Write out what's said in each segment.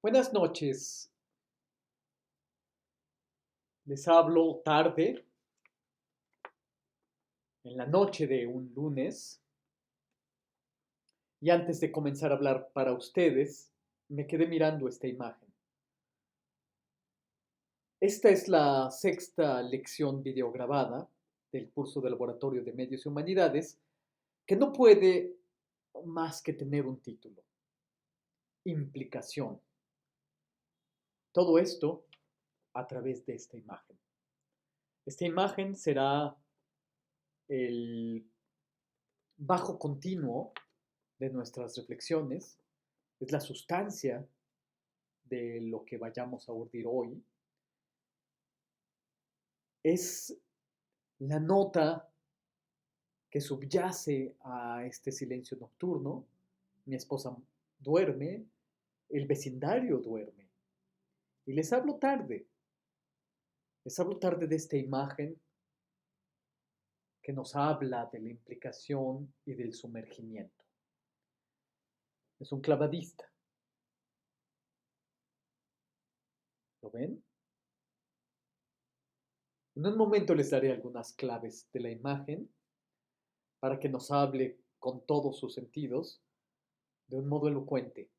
Buenas noches, les hablo tarde, en la noche de un lunes, y antes de comenzar a hablar para ustedes, me quedé mirando esta imagen. Esta es la sexta lección videograbada del curso de Laboratorio de Medios y Humanidades, que no puede más que tener un título: Implicación. Todo esto a través de esta imagen. Esta imagen será el bajo continuo de nuestras reflexiones, es la sustancia de lo que vayamos a urdir hoy, es la nota que subyace a este silencio nocturno. Mi esposa duerme, el vecindario duerme, y les hablo tarde de esta imagen que nos habla de la implicación y del sumergimiento. Es un clavadista. ¿Lo ven? En un momento les daré algunas claves de la imagen para que nos hable con todos sus sentidos de un modo elocuente.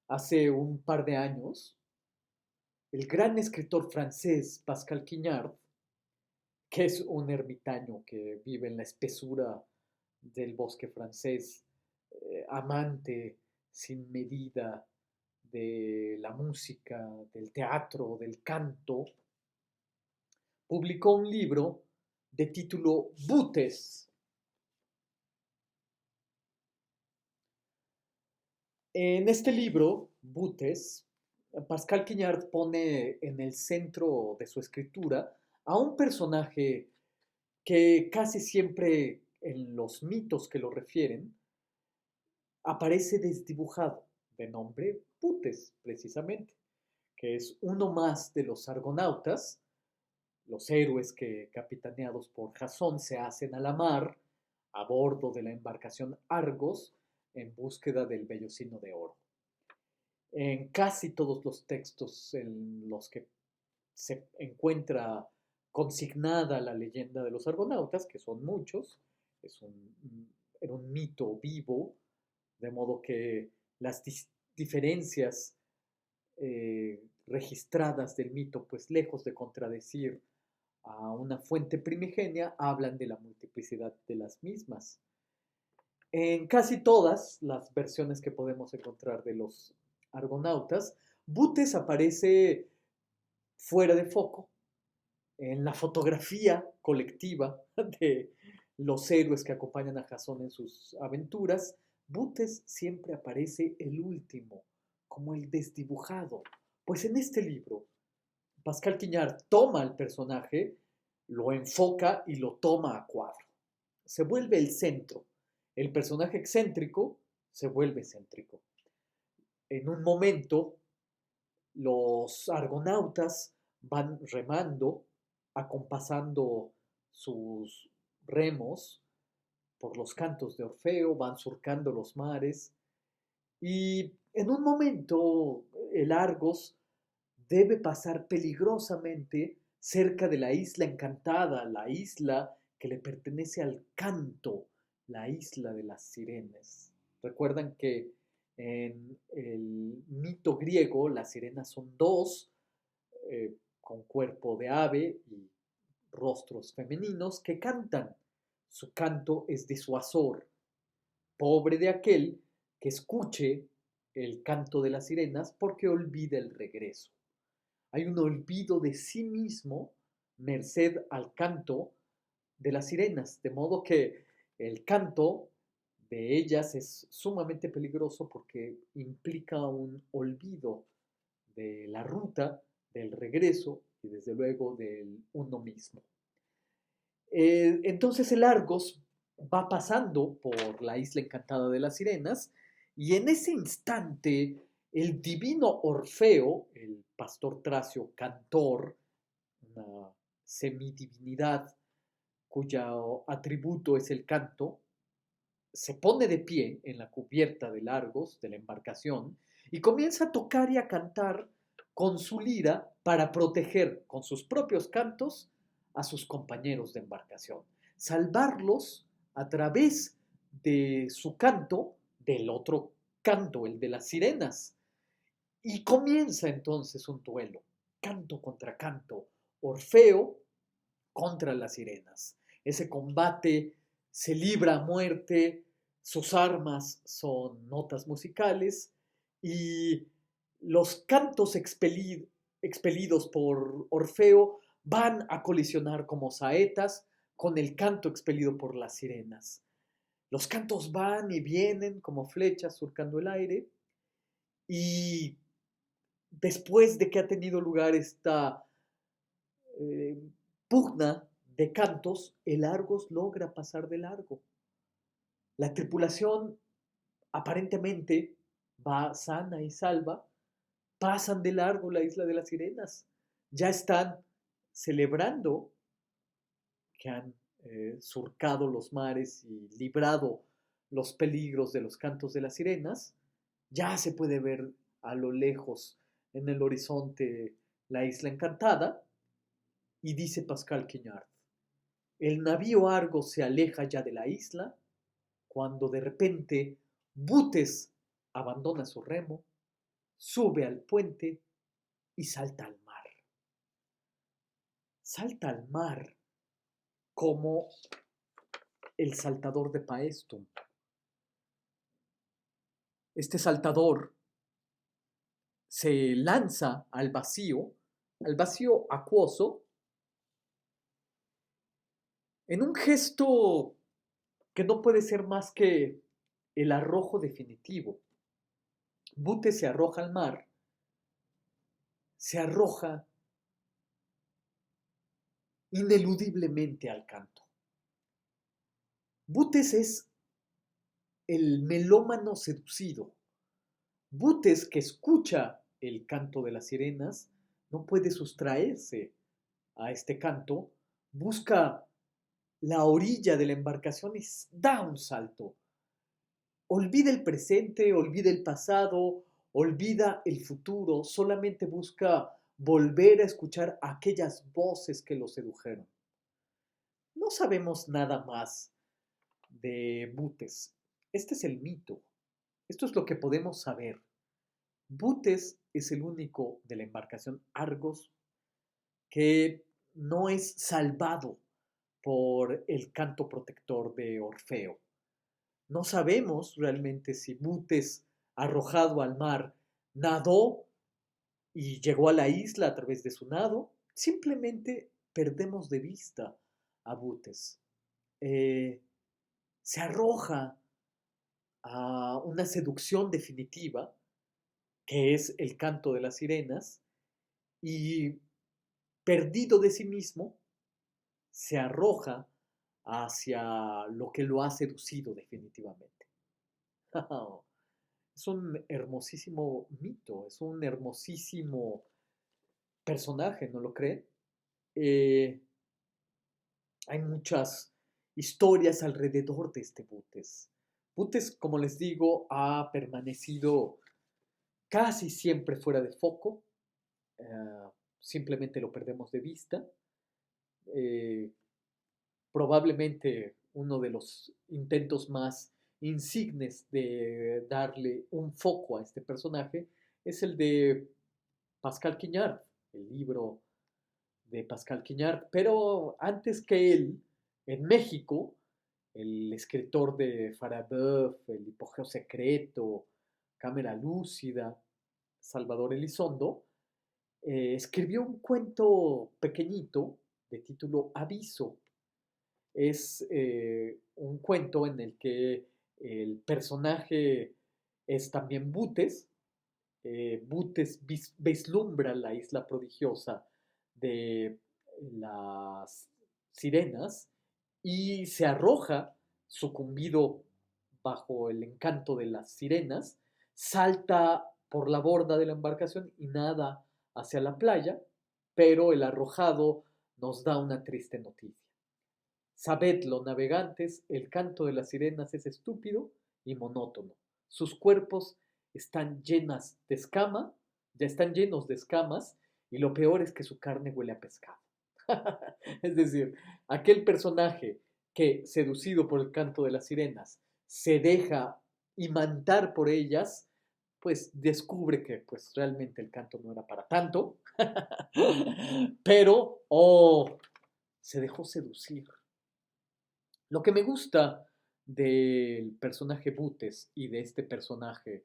Hace un par de años, el gran escritor francés Pascal Quignard, que es un ermitaño que vive en la espesura del bosque francés, amante sin medida de la música, del teatro, del canto, publicó un libro de título Butes. En este libro, Butes, Pascal Quignard pone en el centro de su escritura a un personaje que casi siempre en los mitos que lo refieren aparece desdibujado, de nombre Butes, precisamente, que es uno más de los argonautas, los héroes que, capitaneados por Jasón, se hacen a la mar a bordo de la embarcación Argos en búsqueda del vellocino de oro. En casi todos los textos en los que se encuentra consignada la leyenda de los argonautas, que son muchos, es era un mito vivo, de modo que las diferencias registradas del mito, pues lejos de contradecir a una fuente primigenia, hablan de la multiplicidad de las mismas. En casi todas las versiones que podemos encontrar de los argonautas, Butes aparece fuera de foco en la fotografía colectiva de los héroes que acompañan a Jasón en sus aventuras. Butes siempre aparece el último, como el desdibujado. Pues en este libro, Pascal Quignard toma al personaje, lo enfoca y lo toma a cuadro. Se vuelve el centro. El personaje excéntrico se vuelve céntrico. En un momento, los argonautas van remando, acompasando sus remos por los cantos de Orfeo, van surcando los mares y en un momento el Argos debe pasar peligrosamente cerca de la isla encantada, la isla que le pertenece al canto, la isla de las sirenas. Recuerdan que en el mito griego las sirenas son dos, con cuerpo de ave y rostros femeninos que cantan. Su canto es disuasor. Pobre de aquel que escuche el canto de las sirenas porque olvida el regreso. Hay un olvido de sí mismo merced al canto de las sirenas, de modo que el canto de ellas es sumamente peligroso porque implica un olvido de la ruta, del regreso y desde luego del uno mismo. Entonces el Argos va pasando por la isla encantada de las sirenas y en ese instante el divino Orfeo, el pastor tracio cantor, una semidivinidad cuyo atributo es el canto, se pone de pie en la cubierta del Argos, de la embarcación, y comienza a tocar y a cantar con su lira para proteger con sus propios cantos a sus compañeros de embarcación, salvarlos a través de su canto, del otro canto, el de las sirenas. Y comienza entonces un duelo, canto contra canto, Orfeo contra las sirenas. Ese combate se libra a muerte, sus armas son notas musicales y los cantos expelidos por Orfeo van a colisionar como saetas con el canto expelido por las sirenas. Los cantos van y vienen como flechas surcando el aire y después de que ha tenido lugar esta eh, pugna de cantos, el Argos logra pasar de largo. La tripulación aparentemente va sana y salva, pasan de largo la isla de las sirenas, ya están celebrando que han surcado los mares y librado los peligros de los cantos de las sirenas, ya se puede ver a lo lejos en el horizonte la isla encantada, y dice Pascal Quignard, el navío Argos se aleja ya de la isla cuando de repente Butes abandona su remo, sube al puente y salta al mar. Salta al mar como el saltador de Paestum. Este saltador se lanza al vacío acuoso, en un gesto que no puede ser más que el arrojo definitivo. Butes se arroja al mar, se arroja ineludiblemente al canto. Butes es el melómano seducido. Butes, que escucha el canto de las sirenas, no puede sustraerse a este canto, busca la orilla de la embarcación y da un salto. Olvida el presente, olvida el pasado, olvida el futuro, solamente busca volver a escuchar aquellas voces que lo sedujeron. No sabemos nada más de Butes. Este es el mito. Esto es lo que podemos saber. Butes es el único de la embarcación Argos que no es salvado por el canto protector de Orfeo. No sabemos realmente si Butes, arrojado al mar, nadó y llegó a la isla a través de su nado. Simplemente perdemos de vista a Butes. Se arroja a una seducción definitiva, que es el canto de las sirenas, y perdido de sí mismo, se arroja hacia lo que lo ha seducido definitivamente. Es un hermosísimo mito, es un hermosísimo personaje, ¿no lo creen? Eh, Hay muchas historias alrededor de este Butes. Butes, como les digo, ha permanecido casi siempre fuera de foco, simplemente lo perdemos de vista. Eh, Probablemente uno de los intentos más insignes de darle un foco a este personaje es el de Pascal Quignard, el libro de Pascal Quignard, pero antes que él, en México, el escritor de Farabeuf, El hipogeo secreto, Cámara lúcida, Salvador Elizondo, escribió un cuento pequeñito de título Aviso. Es un cuento en el que el personaje es también Butes. Butes vislumbra la isla prodigiosa de las sirenas y se arroja, sucumbido bajo el encanto de las sirenas, salta por la borda de la embarcación y nada hacia la playa, pero el arrojado nos da una triste noticia. Sabedlo, navegantes, el canto de las sirenas es estúpido y monótono. Sus cuerpos están llenas de escama, ya están llenos de escamas, y lo peor es que su carne huele a pescado. Es decir, aquel personaje que, seducido por el canto de las sirenas, se deja imantar por ellas, pues descubre que pues realmente el canto no era para tanto, pero, se dejó seducir. Lo que me gusta del personaje Butes y de este personaje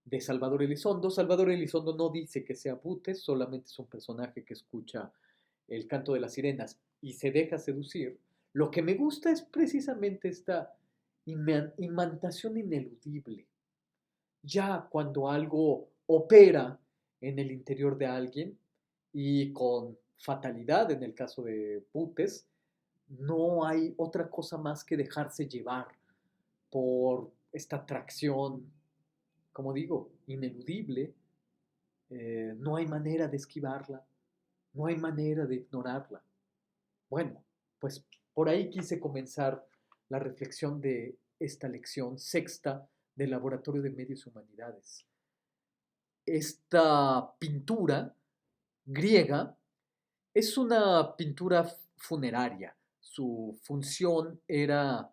de Salvador Elizondo no dice que sea Butes, solamente es un personaje que escucha el canto de las sirenas y se deja seducir. Lo que me gusta es precisamente esta imantación ineludible. Ya cuando algo opera en el interior de alguien y con fatalidad en el caso de Butes, no hay otra cosa más que dejarse llevar por esta atracción, como digo, ineludible. No hay manera de esquivarla, no hay manera de ignorarla. Bueno, pues por ahí quise comenzar la reflexión de esta lección sexta del Laboratorio de Medios y Humanidades. Esta pintura griega es una pintura funeraria. Su función era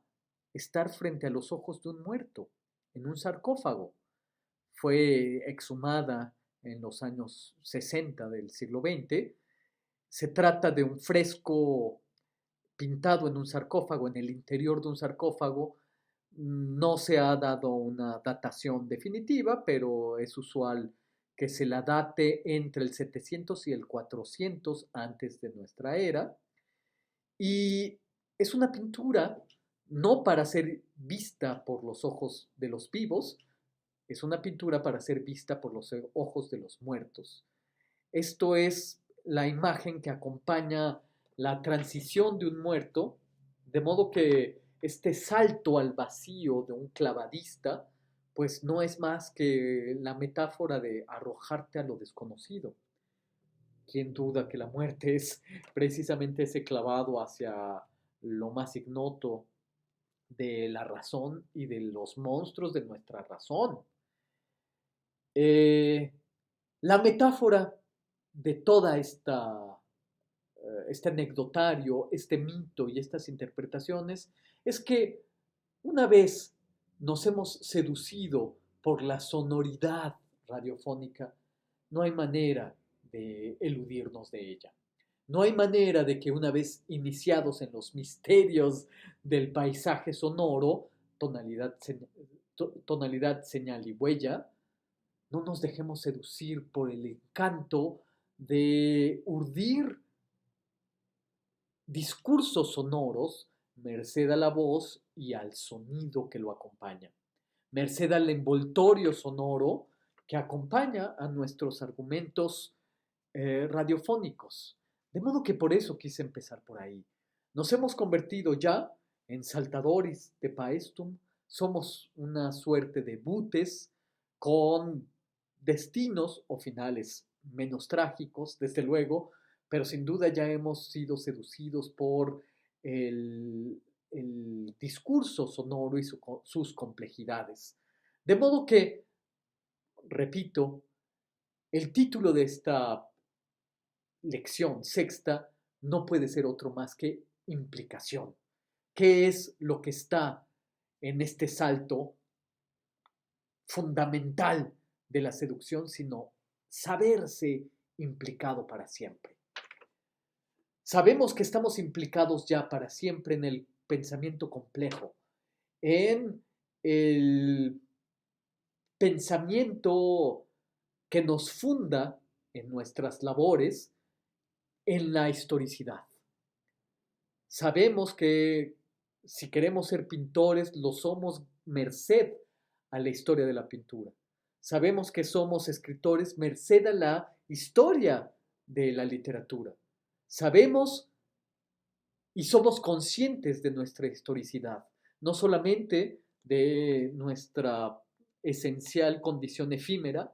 estar frente a los ojos de un muerto en un sarcófago. Fue exhumada en los años 60 del siglo XX. Se trata de un fresco pintado en un sarcófago, en el interior de un sarcófago. No se ha dado una datación definitiva, pero es usual que se la date entre el 700 y el 400 antes de nuestra era. Y es una pintura no para ser vista por los ojos de los vivos, es una pintura para ser vista por los ojos de los muertos. Esto es la imagen que acompaña la transición de un muerto, de modo que este salto al vacío de un clavadista, pues no es más que la metáfora de arrojarte a lo desconocido. ¿Quién duda que la muerte es precisamente ese clavado hacia lo más ignoto de la razón y de los monstruos de nuestra razón? Eh, la metáfora de toda este anecdotario, este mito y estas interpretaciones es que una vez nos hemos seducido por la sonoridad radiofónica, no hay manera de eludirnos de ella. No hay manera de que una vez iniciados en los misterios del paisaje sonoro, tonalidad, tonalidad, señal y huella, no nos dejemos seducir por el encanto de urdir discursos sonoros, merced a la voz y al sonido que lo acompaña, merced al envoltorio sonoro que acompaña a nuestros argumentos radiofónicos. De modo que por eso quise empezar por ahí. Nos hemos convertido ya en saltadores de paestum, somos una suerte de butes con destinos o finales menos trágicos, desde luego, pero sin duda ya hemos sido seducidos por el discurso sonoro y sus complejidades. De modo que, repito, el título de esta lección sexta no puede ser otro más que implicación. ¿Qué es lo que está en este salto fundamental de la seducción, sino saberse implicado para siempre? Sabemos que estamos implicados ya para siempre en el pensamiento complejo, en el pensamiento que nos funda en nuestras labores, en la historicidad. Sabemos que si queremos ser pintores, lo somos merced a la historia de la pintura. Sabemos que somos escritores merced a la historia de la literatura. Sabemos y somos conscientes de nuestra historicidad, no solamente de nuestra esencial condición efímera,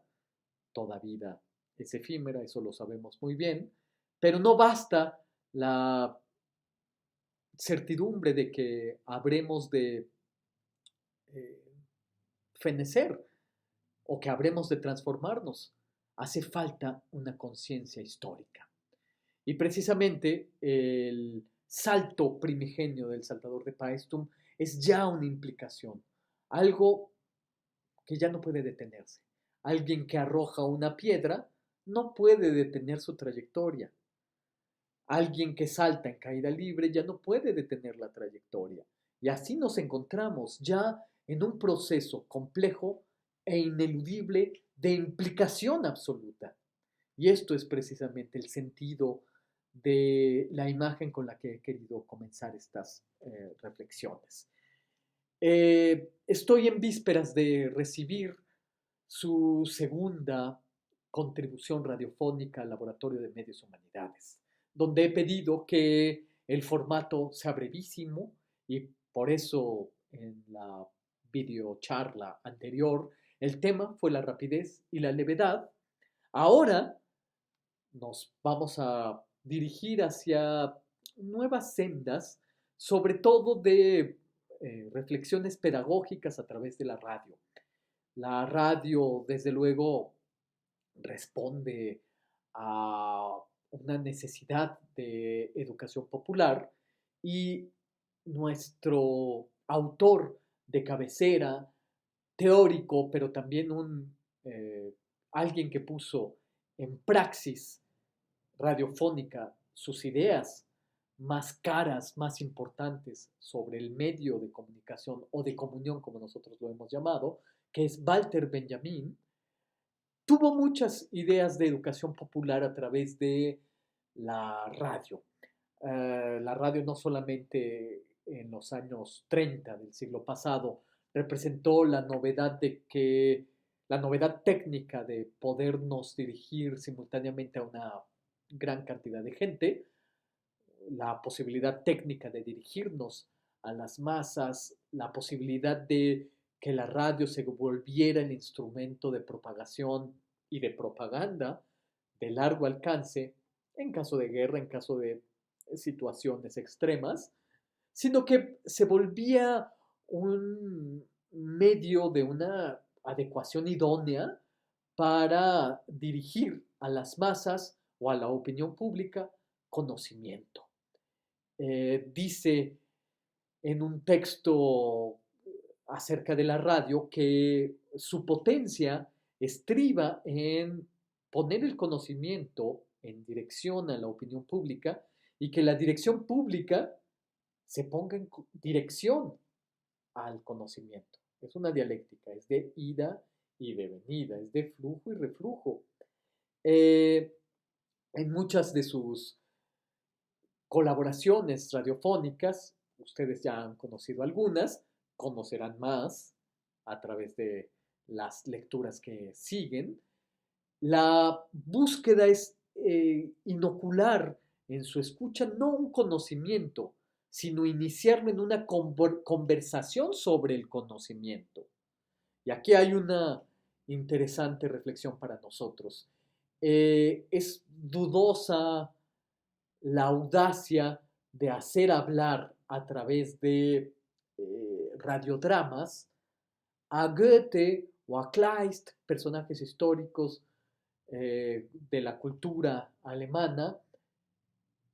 toda vida es efímera, eso lo sabemos muy bien, pero no basta la certidumbre de que habremos de eh, fenecer. o que habremos de transformarnos. Hace falta una conciencia histórica. Y precisamente el salto primigenio del Saltador de Paestum es ya una implicación, algo que ya no puede detenerse. Alguien que arroja una piedra no puede detener su trayectoria. Alguien que salta en caída libre ya no puede detener la trayectoria. Y así nos encontramos ya en un proceso complejo e ineludible de implicación absoluta. Y esto es precisamente el sentido de la imagen con la que he querido comenzar estas reflexiones. Estoy en vísperas de recibir su segunda contribución radiofónica al Laboratorio de Medios Humanidades, donde he pedido que el formato sea brevísimo y por eso en la videocharla anterior el tema fue la rapidez y la levedad. Ahora nos vamos a dirigir hacia nuevas sendas, sobre todo de reflexiones pedagógicas a través de la radio. La radio, desde luego, responde a una necesidad de educación popular y nuestro autor de cabecera, teórico, pero también alguien que puso en praxis radiofónica sus ideas más caras, más importantes sobre el medio de comunicación o de comunión, como nosotros lo hemos llamado, que es Walter Benjamin, tuvo muchas ideas de educación popular a través de la radio. La radio no solamente en los años 30 del siglo pasado representó la novedad técnica de podernos dirigir simultáneamente a una gran cantidad de gente, la posibilidad técnica de dirigirnos a las masas, la posibilidad de que la radio se volviera el instrumento de propagación y de propaganda de largo alcance en caso de guerra, en caso de situaciones extremas, sino que se volvía un medio de una adecuación idónea para dirigir a las masas o a la opinión pública conocimiento. Dice en un texto acerca de la radio que su potencia estriba en poner el conocimiento en dirección a la opinión pública y que la dirección pública se ponga en dirección al conocimiento. Es una dialéctica, es de ida y de venida, es de flujo y reflujo. En muchas de sus colaboraciones radiofónicas, ustedes ya han conocido algunas, conocerán más a través de las lecturas que siguen. La búsqueda es inocular en su escucha no un conocimiento, sino iniciarlo en una conversación sobre el conocimiento. Y aquí hay una interesante reflexión para nosotros. Es dudosa la audacia de hacer hablar a través de radiodramas a Goethe o a Kleist, personajes históricos de la cultura alemana,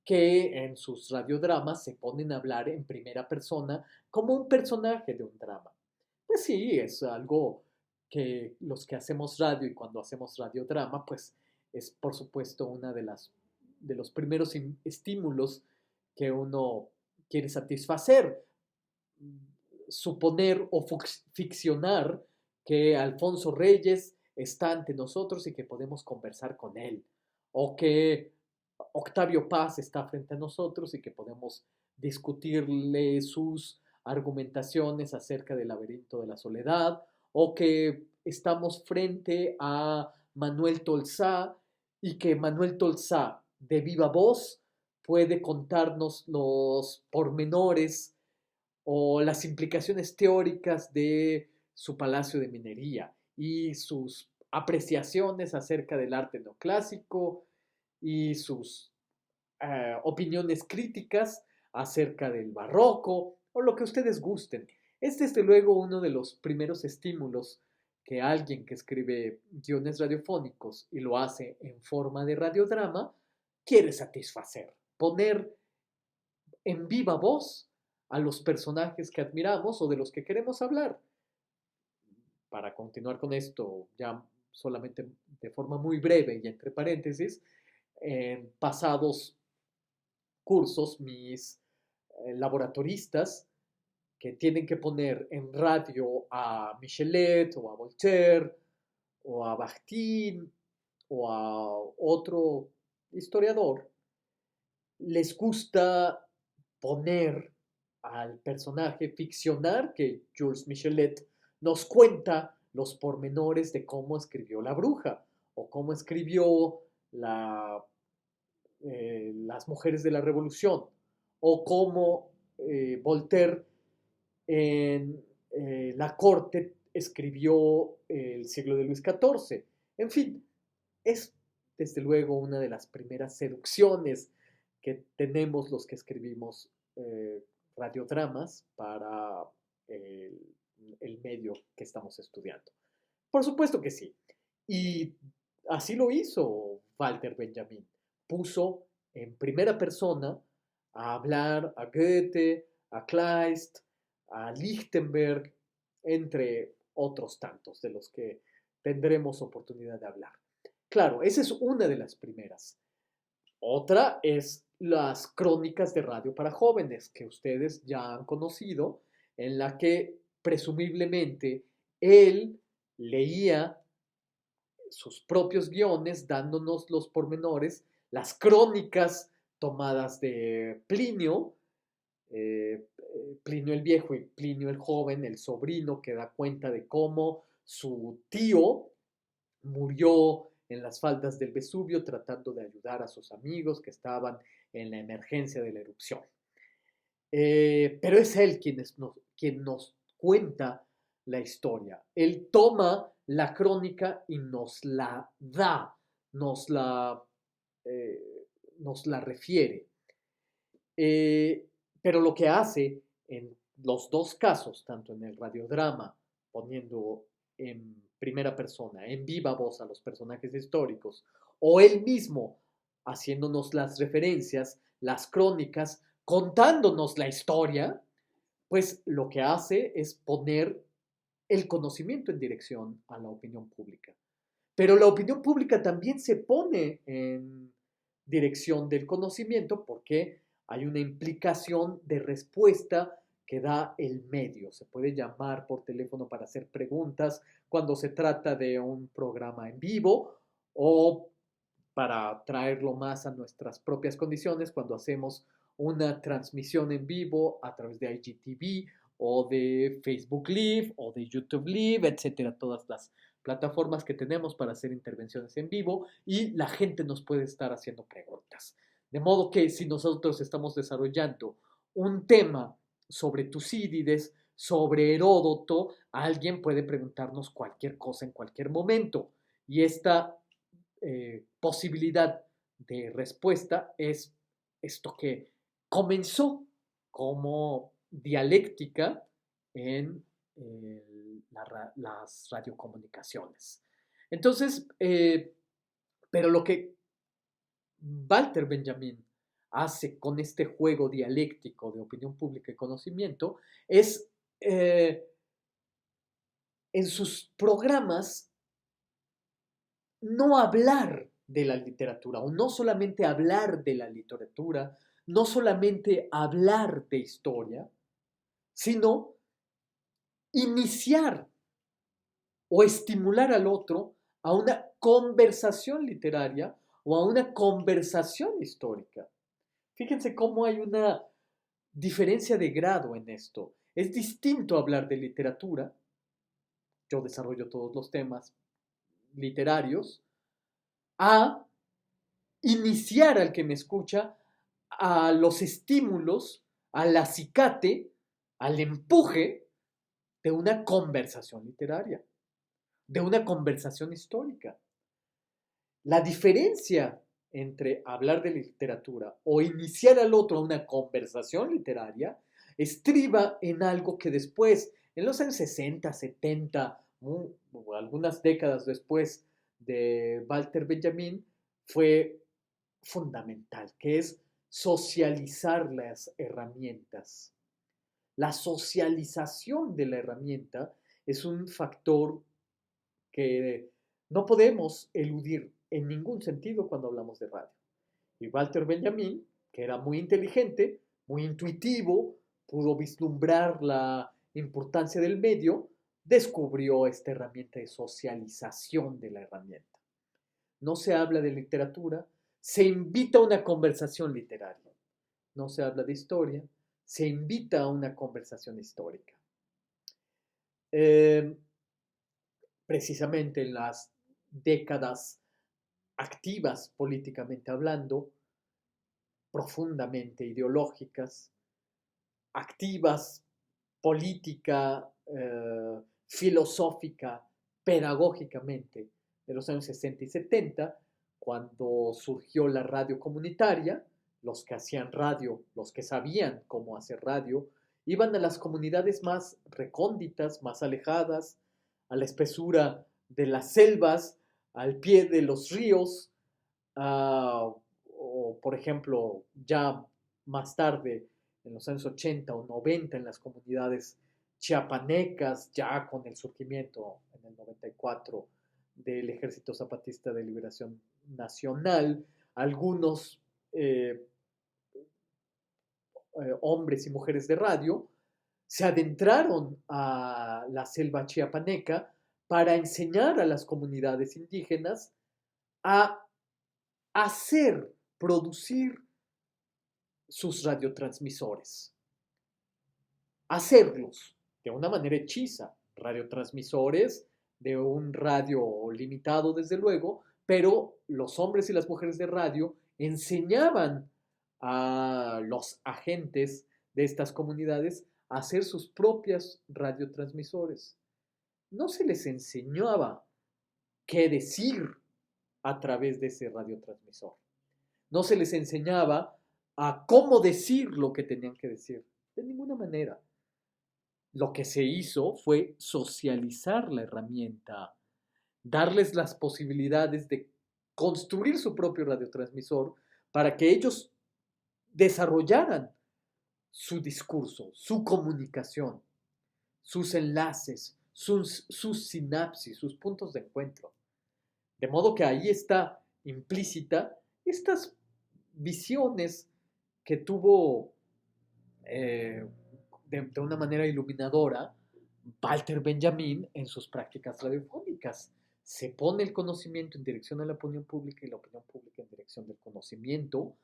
que en sus radiodramas se ponen a hablar en primera persona como un personaje de un drama. Pues sí, es algo que los que hacemos radio y cuando hacemos radiodrama, pues es por supuesto una de los primeros estímulos que uno quiere satisfacer. Suponer o ficcionar que Alfonso Reyes está ante nosotros y que podemos conversar con él, o que Octavio Paz está frente a nosotros y que podemos discutirle sus argumentaciones acerca del laberinto de la soledad, o que estamos frente a Manuel Tolsá y que Manuel Tolsá de viva voz puede contarnos los pormenores o las implicaciones teóricas de su palacio de minería y sus apreciaciones acerca del arte neoclásico y sus opiniones críticas acerca del barroco o lo que ustedes gusten. Es desde luego uno de los primeros estímulos que alguien que escribe guiones radiofónicos y lo hace en forma de radiodrama quiere satisfacer, poner en viva voz a los personajes que admiramos o de los que queremos hablar. Para continuar con esto, ya solamente de forma muy breve y entre paréntesis, en pasados cursos, mis laboratoristas que tienen que poner en radio a Michelet o a Voltaire o a Bakhtin o a otro historiador, les gusta poner al personaje, ficcionar que Jules Michelet nos cuenta los pormenores de cómo escribió La Bruja o cómo escribió Las Mujeres de la Revolución o cómo Voltaire en la corte escribió el siglo de Luis XIV. En fin, es desde luego una de las primeras seducciones que tenemos los que escribimos radiodramas para el, el medio que estamos estudiando. Por supuesto que sí. Y así lo hizo Walter Benjamin. Puso en primera persona a hablar a Goethe, a Kleist, a Lichtenberg, entre otros tantos de los que tendremos oportunidad de hablar. Claro, esa es una de las primeras. Otra es las crónicas de radio para jóvenes que ustedes ya han conocido, en la que presumiblemente él leía sus propios guiones dándonos los pormenores, las crónicas tomadas de Plinio, Plinio el Viejo y Plinio el Joven, el sobrino que da cuenta de cómo su tío murió en las faldas del Vesubio tratando de ayudar a sus amigos que estaban en la emergencia de la erupción. Pero es él quien nos cuenta la historia. Él toma la crónica y nos la da, nos la, nos la refiere. Pero lo que hace en los dos casos, tanto en el radiodrama, poniendo en primera persona, en viva voz a los personajes históricos, o él mismo haciéndonos las referencias, las crónicas, contándonos la historia, pues lo que hace es poner el conocimiento en dirección a la opinión pública. Pero la opinión pública también se pone en dirección del conocimiento porque hay una implicación de respuesta que da el medio. Se puede llamar por teléfono para hacer preguntas cuando se trata de un programa en vivo o para traerlo más a nuestras propias condiciones cuando hacemos una transmisión en vivo a través de IGTV o de Facebook Live o de YouTube Live, etcétera, todas las plataformas que tenemos para hacer intervenciones en vivo y la gente nos puede estar haciendo preguntas. De modo que si nosotros estamos desarrollando un tema sobre Tucídides, sobre Heródoto, alguien puede preguntarnos cualquier cosa en cualquier momento. Y esta posibilidad de respuesta es esto que comenzó como dialéctica en las radiocomunicaciones. Entonces, pero lo que Walter Benjamin hace con este juego dialéctico de opinión pública y conocimiento es en sus programas no hablar de la literatura, o no solamente hablar de la literatura, no solamente hablar de historia, sino iniciar o estimular al otro a una conversación literaria o a una conversación histórica. Fíjense cómo hay una diferencia de grado en esto. Es distinto hablar de literatura, yo desarrollo todos los temas literarios, a iniciar al que me escucha a los estímulos, al acicate, al empuje de una conversación literaria, de una conversación histórica. La diferencia entre hablar de literatura o iniciar al otro a una conversación literaria estriba en algo que después, en los años 60, 70, algunas décadas después de Walter Benjamin, fue fundamental, que es socializar las herramientas. La socialización de la herramienta es un factor que no podemos eludir en ningún sentido cuando hablamos de radio. Y Walter Benjamin, que era muy inteligente, muy intuitivo, pudo vislumbrar la importancia del medio, descubrió esta herramienta de socialización de la herramienta. No se habla de literatura, se invita a una conversación literaria. No se habla de historia, se invita a una conversación histórica. Eh, Precisamente en las décadas activas políticamente hablando, profundamente ideológicas, activas política, filosófica, pedagógicamente, de los años 60 y 70, cuando surgió la radio comunitaria, los que hacían radio, los que sabían cómo hacer radio, iban a las comunidades más recónditas, más alejadas, a la espesura de las selvas, al pie de los ríos, o por ejemplo, ya más tarde, en los años 80 o 90, en las comunidades chiapanecas, ya con el surgimiento en el 94 del Ejército Zapatista de Liberación Nacional, algunos hombres y mujeres de radio se adentraron a la selva chiapaneca para enseñar a las comunidades indígenas a hacer, producir sus radiotransmisores. Hacerlos de una manera hechiza, radiotransmisores de un radio limitado desde luego, pero los hombres y las mujeres de radio enseñaban a los agentes de estas comunidades a hacer sus propias radiotransmisores. No se les enseñaba qué decir a través de ese radiotransmisor. No se les enseñaba a cómo decir lo que tenían que decir. De ninguna manera. Lo que se hizo fue socializar la herramienta, darles las posibilidades de construir su propio radiotransmisor para que ellos desarrollaran su discurso, su comunicación, sus enlaces, sus sinapsis, sus puntos de encuentro. De modo que ahí está implícita estas visiones que tuvo de una manera iluminadora Walter Benjamin en sus prácticas radiofónicas. Se pone el conocimiento en dirección a la opinión pública y la opinión pública en dirección del conocimiento,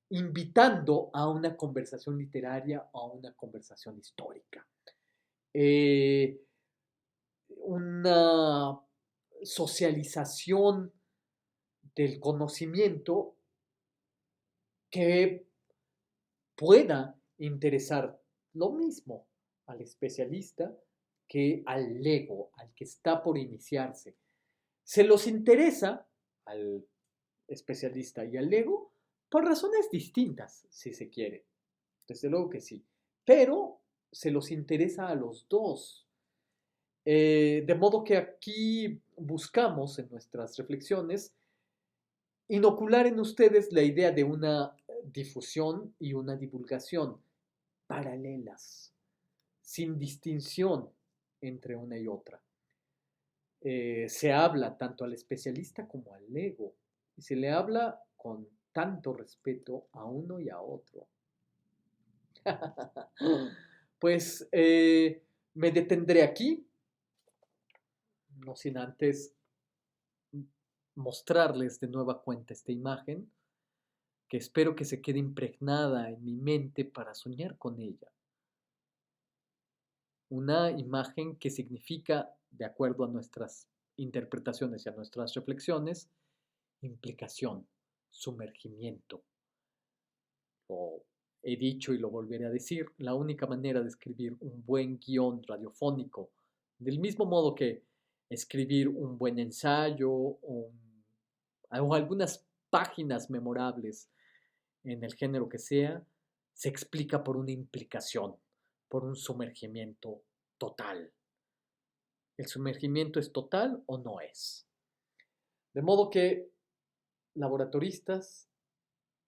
invitando a una conversación literaria o a una conversación histórica. Una socialización del conocimiento que pueda interesar lo mismo al especialista que al lego, al que está por iniciarse. Se los interesa al especialista y al lego por razones distintas, si se quiere. Desde luego que sí. Pero se los interesa a los dos. De modo que aquí buscamos en nuestras reflexiones inocular en ustedes la idea de una difusión y una divulgación paralelas, sin distinción entre una y otra. Se habla tanto al especialista como al ego, y se le habla con tanto respeto a uno y a otro. Pues me detendré aquí, no sin antes mostrarles de nueva cuenta esta imagen, que espero que se quede impregnada en mi mente para soñar con ella. Una imagen que significa, de acuerdo a nuestras interpretaciones y a nuestras reflexiones, implicación, sumergimiento. Lo he dicho y lo volveré a decir, la única manera de escribir un buen guión radiofónico, del mismo modo que escribir un buen ensayo o algunas páginas memorables en el género que sea, se explica por una implicación, por un sumergimiento total. ¿El sumergimiento es total o no es? De modo que laboratoristas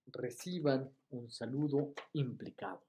reciban un saludo implicado.